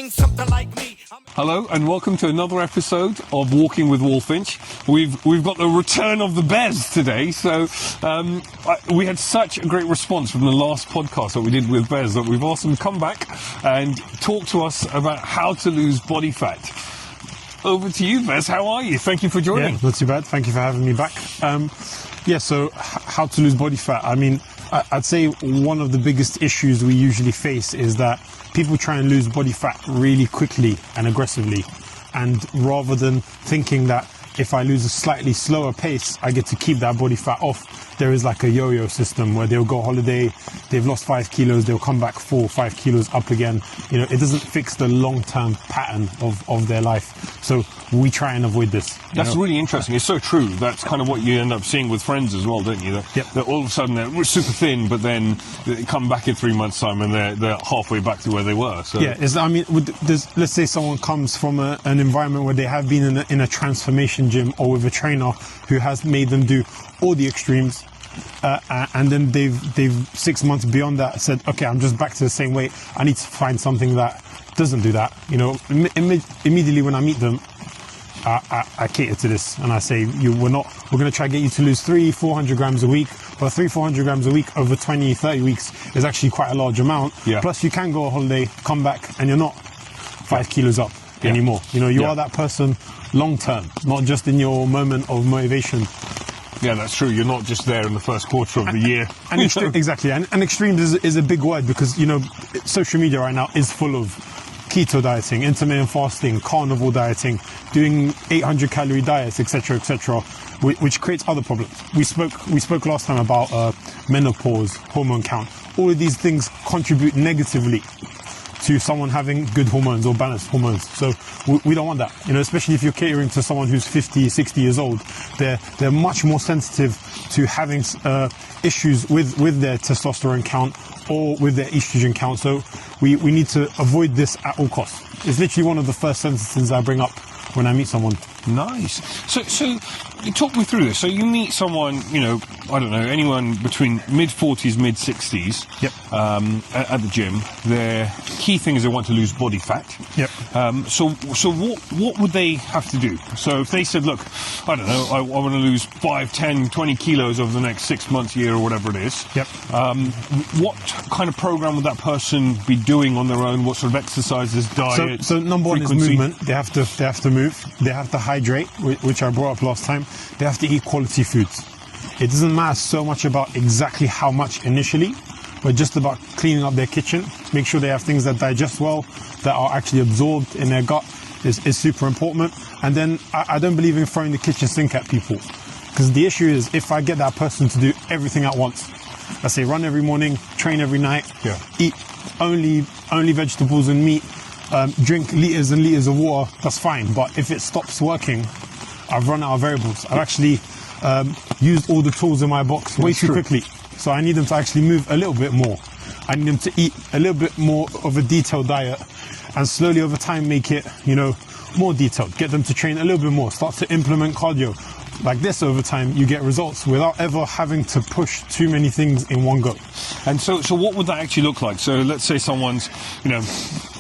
mean something like me. Hello and welcome to another episode of Walking with Walfinch. We've got the return of the Bez today, so we had such a great response from the last podcast that we did with Bez that we've asked him to come back and talk to us about how to lose body fat. Over to you, Bez. How are you? Thank you for joining. Yeah, not too bad. Thank you for having me back. So how to lose body fat? I mean, I'd say one of the biggest issues we usually face is that people try and lose body fat really quickly and aggressively. And rather than thinking that if I lose a slightly slower pace, I get to keep that body fat off, there is like a yo-yo system where they'll go holiday, they've lost 5 kilos, they'll come back 4 or 5 kilos up again. You know, it doesn't fix the long-term pattern of their life. So we try and avoid this. That's really interesting. It's so true. That's kind of what you end up seeing with friends as well, don't you? That all of a sudden they're super thin, but then they come back in 3 months' time and they're halfway back to where they were. So. Yeah, let's say someone comes from an environment where they have been in a transformation gym or with a trainer who has made them do all the extremes, and then they've 6 months beyond that said, okay, I'm just back to the same weight. I need to find something that doesn't do that. You know, immediately when I meet them, I cater to this and I say, we're going to try to get you to lose 300-400 grams a week, but 300-400 grams a week over 20-30 weeks is actually quite a large amount. Yeah. Plus you can go on holiday, come back, and you're not 5 kilos up anymore. You know, you are that person long term, not just in your moment of motivation. Yeah, that's true. You're not just there in the first quarter of the year. And exactly. And extremes is a big word because, you know, social media right now is full of keto dieting, intermittent fasting, carnivore dieting, doing 800 calorie diets, etc., which creates other problems. We spoke last time about menopause, hormone count. All of these things contribute negatively to someone having good hormones or balanced hormones. So we don't want that, you know, especially if you're catering to someone who's 50, 60 years old. They're much more sensitive to having issues with their testosterone count or with their estrogen count. So we need to avoid this at all costs. It's literally one of the first sentences I bring up when I meet someone. Nice. So you talk me through this. So you meet someone, you know, I don't know, anyone between mid-40s, mid-60s at the gym. Their key thing is they want to lose body fat. Yep. So what would they have to do? So if they said, look, I don't know, I want to lose 5, 10, 20 kilos over the next 6 months, year, or whatever it is. Yep. What kind of program would that person be doing on their own? What sort of exercises, diet? So number one is movement. They have to move. They have to hydrate, which I brought up last time. They have to eat quality foods. It doesn't matter so much about exactly how much initially, but just about cleaning up their kitchen, make sure they have things that digest well, that are actually absorbed in their gut is super important. And then I don't believe in throwing the kitchen sink at people, because the issue is if I get that person to do everything at once, I say run every morning, train every night, eat only vegetables and meat, drink liters and liters of water, that's fine. But if it stops working, I've run out of variables. I've actually used all the tools in my box way too quickly. So I need them to actually move a little bit more. I need them to eat a little bit more of a detailed diet and slowly over time make it, you know, more detailed. Get them to train a little bit more. Start to implement cardio. Like this over time, you get results without ever having to push too many things in one go. And so what would that actually look like? So let's say someone's, you know,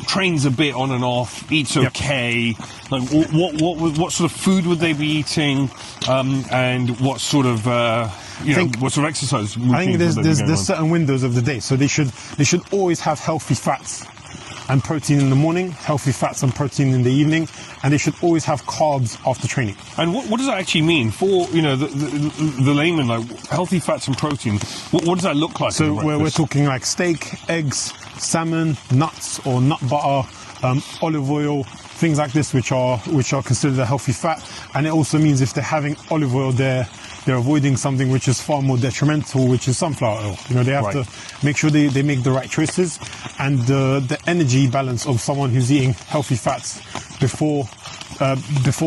trains a bit on and off, eats okay. Like what sort of food would they be eating, and what sort of what sort of exercise? I think there's certain windows of the day, so they should always have healthy fats and protein in the morning, healthy fats and protein in the evening, and they should always have carbs after training. And what does that actually mean for, you know, the layman, like healthy fats and protein? What does that look like? So we're talking like steak, eggs, salmon, nuts or nut butter, olive oil, things like this, which are considered a healthy fat. And it also means if they're having olive oil, they're avoiding something which is far more detrimental, which is sunflower oil. You know, they have to make sure they make the right choices. And the energy balance of someone who's eating healthy fats before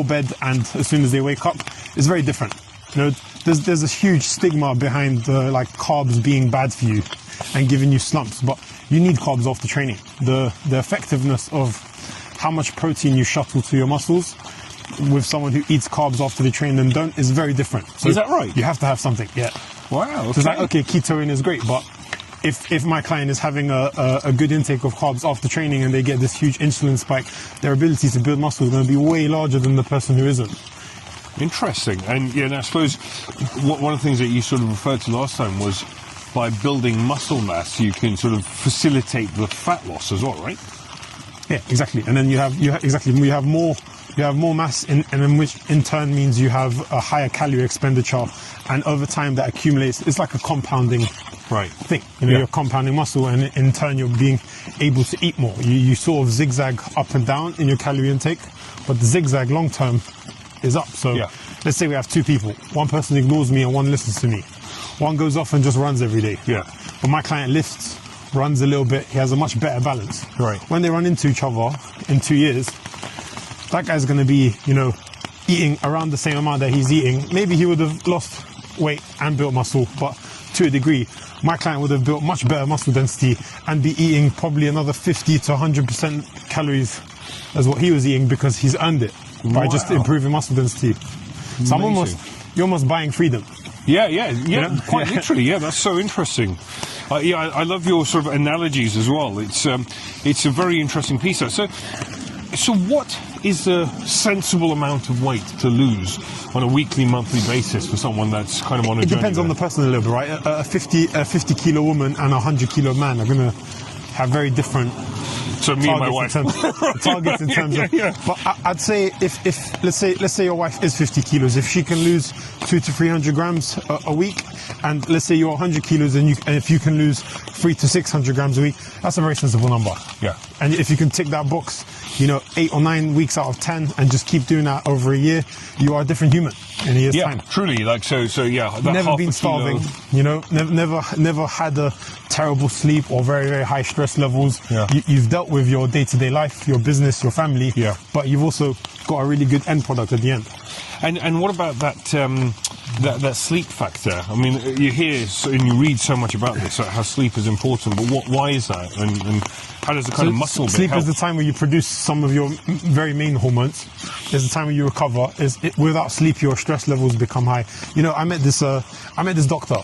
bed and as soon as they wake up is very different. You know, there's a huge stigma behind like carbs being bad for you and giving you slumps, but you need carbs after training. The effectiveness of how much protein you shuttle to your muscles with someone who eats carbs after they train and don't is very different. So is that right? You have to have something. Yeah. Wow. Okay. So it's like, okay, ketoing is great, but if my client is having a good intake of carbs after training and they get this huge insulin spike, their ability to build muscle is going to be way larger than the person who isn't. Interesting. And yeah, and I suppose one of the things that you sort of referred to last time was by building muscle mass, you can sort of facilitate the fat loss as well, right? Yeah, exactly. And then you have more mass, and then which in turn means you have a higher calorie expenditure, and over time that accumulates. It's like a compounding thing. You're compounding muscle, and in turn you're being able to eat more. You sort of zigzag up and down in your calorie intake, but the zigzag long term is up. So let's say we have two people. One person ignores me and one listens to me. One goes off and just runs every day. Yeah. But my client lifts, runs a little bit. He has a much better balance. Right. When they run into each other in 2 years, that guy's going to be, eating around the same amount that he's eating. Maybe he would have lost weight and built muscle, but to a degree, my client would have built much better muscle density and be eating probably another 50 to 100% calories as what he was eating, because he's earned it by just improving muscle density. So you're almost buying freedom. Yeah, quite literally. Yeah, that's so interesting. I love your sort of analogies as well. It's a very interesting piece. So what is a sensible amount of weight to lose on a weekly, monthly basis for someone that's kind of on a journey? It depends on the person a little bit, right? A 50 kilo woman and a 100 kilo man are going to have very different. So me and my wife. Targets in terms of. But I'd say if let's say your wife is 50 kilos, if she can lose 200 to 300 grams a week, and let's say you're 100 kilos and if you can lose 300 to 600 grams a week, that's a very sensible number. Yeah. And if you can tick that box, 8 or 9 weeks out of 10, and just keep doing that over a year, you are a different human in a year's time. Yeah, truly. Never been starving. Never had a terrible sleep or very, very high stress levels. Yeah. You've dealt with your day-to-day life, your business, your family. Yeah. But you've also got a really good end product at the end. And what about that sleep factor? I mean, you hear and you read so much about this, how sleep is important. But why is that? And how does the kind of muscle bit sleep help? is the time where you produce some of your very main hormones. It's the time where you recover. Without sleep, your stress levels become high. I met this doctor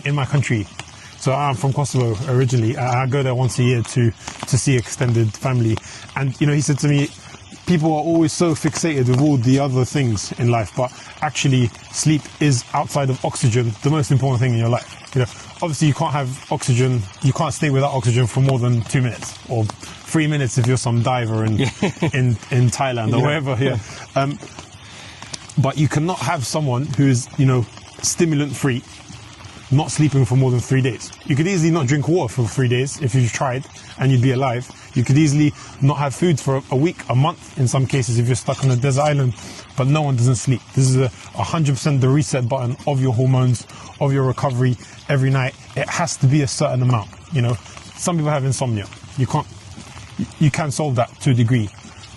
in my country. So I'm from Kosovo originally. I go there once a year to see extended family, and he said to me, people are always so fixated with all the other things in life, but actually sleep is, outside of oxygen, the most important thing in your life. Obviously you can't have oxygen, you can't stay without oxygen for more than 2 minutes or 3 minutes if you're some diver in Thailand or wherever. But you cannot have someone who's stimulant free, not sleeping for more than 3 days. You could easily not drink water for 3 days if you tried, and you'd be alive. You could easily not have food for a week, a month, in some cases, if you're stuck on a desert island, but no one doesn't sleep. This is 100% the reset button of your hormones, of your recovery every night. It has to be a certain amount. Some people have insomnia. You can solve that to a degree.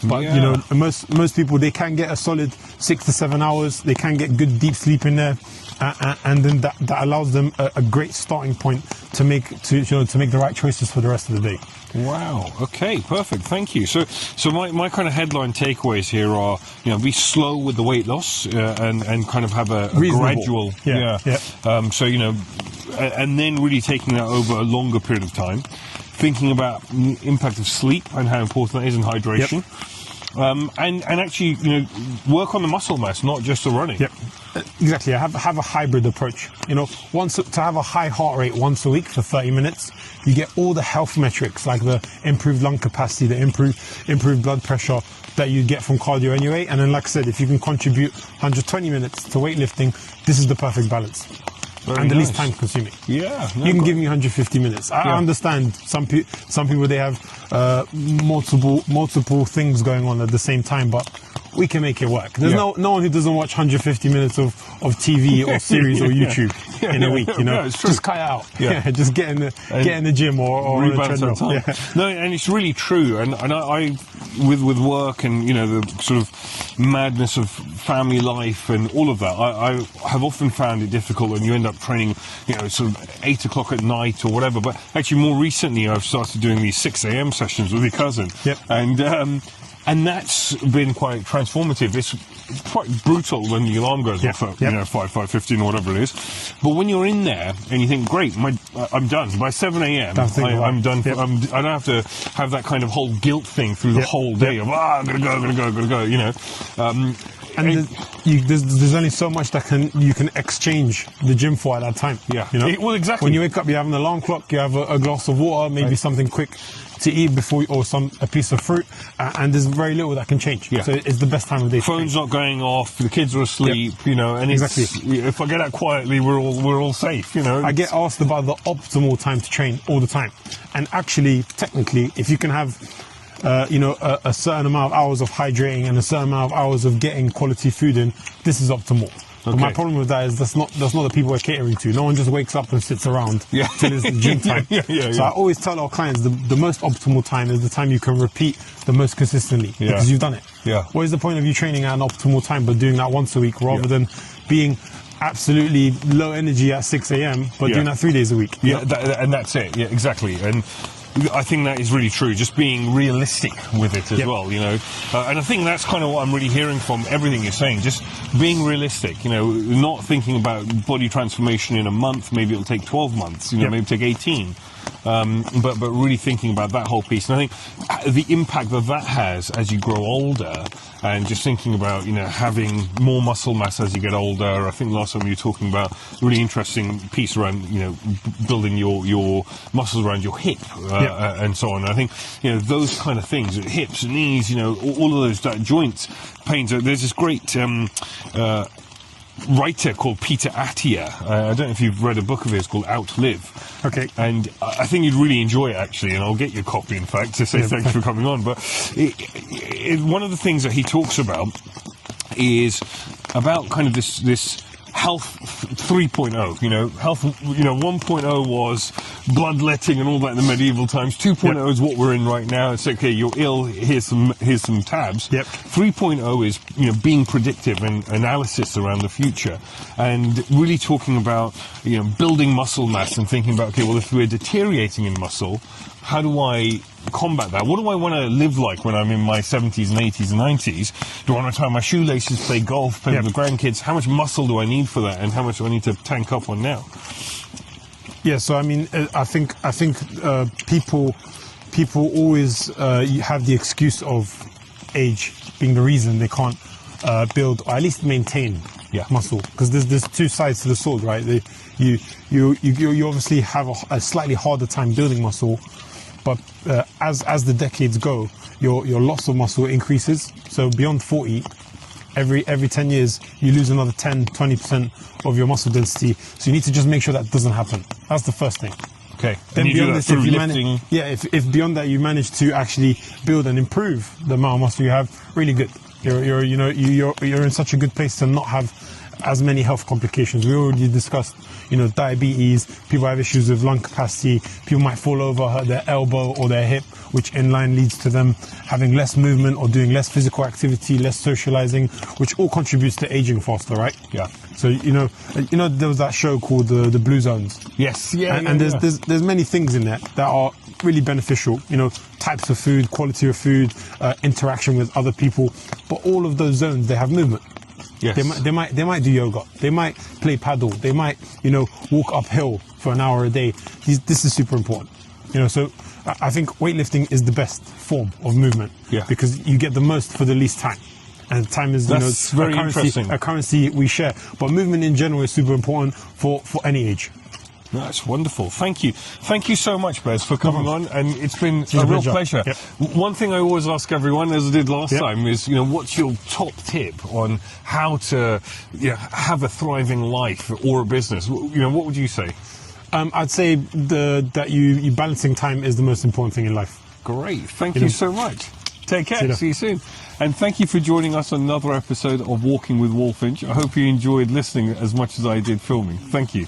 But most people, they can get a solid 6 to 7 hours. They can get good deep sleep in there, and then that allows them a great starting point to make the right choices for the rest of the day. Wow. Okay. Perfect. Thank you. So my kind of headline takeaways here are, be slow with the weight loss and kind of have a gradual. And then really taking that over a longer period of time, thinking about the impact of sleep and how important that is in hydration. And actually, work on the muscle mass, not just the running. Yep, exactly. I have a hybrid approach. Once to have a high heart rate once a week for 30 minutes, you get all the health metrics like the improved lung capacity, the improved blood pressure that you get from cardio anyway. And then, like I said, if you can contribute 120 minutes to weightlifting, this is the perfect balance. The least time consuming. Yeah. You can give me 150 minutes. I understand some people, they have multiple things going on at the same time, but we can make it work. There's no one who doesn't watch 150 minutes of TV or series or YouTube in a week, just cut it out. Just get in the gym or on a treadmill. No, and it's really true. And I with work and the sort of madness of family life and all of that, I have often found it difficult when you end up training, sort of 8 o'clock at night or whatever. But actually, more recently, I've started doing these 6 a.m. sessions with your cousin. Yep. And And that's been quite transformative. It's quite brutal when the alarm goes off at 5:15 or whatever it is. But when you're in there and you think, great, I'm done. By 7 a.m. I'm done. I don't have to have that kind of whole guilt thing through the whole day of, I'm gotta go, you know. There's only so much that you can exchange the gym for at that time. Yeah. You know? Well, exactly. When you wake up, you have an alarm clock, you have a glass of water, maybe something quick to eat before, or a piece of fruit, and there's very little that can change. Yeah. So it's the best time of day. Phone's not going off, the kids are asleep, you know, and if I get out quietly, we're all safe, you know. I get asked about the optimal time to train all the time, and actually, technically, if you can have a certain amount of hours of hydrating and a certain amount of hours of getting quality food in, this is optimal. But my problem with that is that's not the people we're catering to. No one just wakes up and sits around till it's gym time. So I always tell our clients the most optimal time is the time you can repeat the most consistently because you've done it. Yeah. What is the point of you training at an optimal time but doing that once a week rather than being absolutely low energy at 6 a.m. but doing that 3 days a week? Yeah, and that's it. Yeah, exactly. And I think that is really true, just being realistic with it as well, you know. And I think that's kind of what I'm really hearing from everything you're saying, just being realistic, you know, not thinking about body transformation in a month, maybe it'll take 12 months, you know, maybe take 18. But really thinking about that whole piece. And I think the impact that has as you grow older, and just thinking about, you know, having more muscle mass as you get older. I think last time you were talking about a really interesting piece around, you know, building your muscles around your hip and so on. I think, you know, those kind of things, hips, knees, you know, all of those joints, pains. There's this great writer called Peter Attia. I don't know if you've read a book of his called Outlive. Okay. And I think you'd really enjoy it, actually, and I'll get you a copy, in fact, to say thanks for coming on. But one of the things that he talks about is about kind of this health 3.0, you know, health, you know, 1.0 was bloodletting and all that in the medieval times. 2.0 is what we're in right now. It's okay, you're ill, here's some tabs. 3.0 is, you know, being predictive and analysis around the future, and really talking about, you know, building muscle mass and thinking about, okay, well, if we're deteriorating in muscle, how do I combat that? What do I want to live like when I'm in my 70s and 80s and 90s? Do I want to tie my shoelaces, play golf, play with the grandkids? How much muscle do I need for that, and how much do I need to tank up on now? Yeah, so I mean, I think people always have the excuse of age being the reason they can't build or at least maintain muscle, because there's two sides to the sword, right? You obviously have a slightly harder time building muscle, but as the decades go, your loss of muscle increases. So beyond 40, every 10 years you lose another 10-20% of your muscle density. So you need to just make sure that doesn't happen. That's the first thing. Okay. Then beyond this, if you manage, if beyond that you manage to actually build and improve the amount of muscle you have, really good. You're in such a good place to not have as many health complications. We already discussed, you know, diabetes, people have issues with lung capacity, people might fall over, hurt their elbow or their hip, which in line leads to them having less movement or doing less physical activity, less socializing, which all contributes to aging faster, right? Yeah. So, you know, there was that show called the Blue Zones. Yes. And there's many things in there that are really beneficial, you know, types of food, quality of food, interaction with other people, but all of those zones, they have movement. Yes. They might do yoga. They might play paddle. They might, you know, walk uphill for an hour a day. This is super important. You know, so I think weightlifting is the best form of movement. Yeah. Because you get the most for the least time. And time is, That's very interesting. A currency we share. But movement in general is super important for any age. That's wonderful. Thank you. Thank you so much, Bez, for coming on, and it's been a real pleasure. Yep. One thing I always ask everyone, as I did last time, is, you know, what's your top tip on how to, you know, have a thriving life or a business? You know, what would you say? I'd say that you balancing time is the most important thing in life. Great. Thank you so much. Take care. See you soon. And thank you for joining us on another episode of Walking with Walfinch. I hope you enjoyed listening as much as I did filming. Thank you.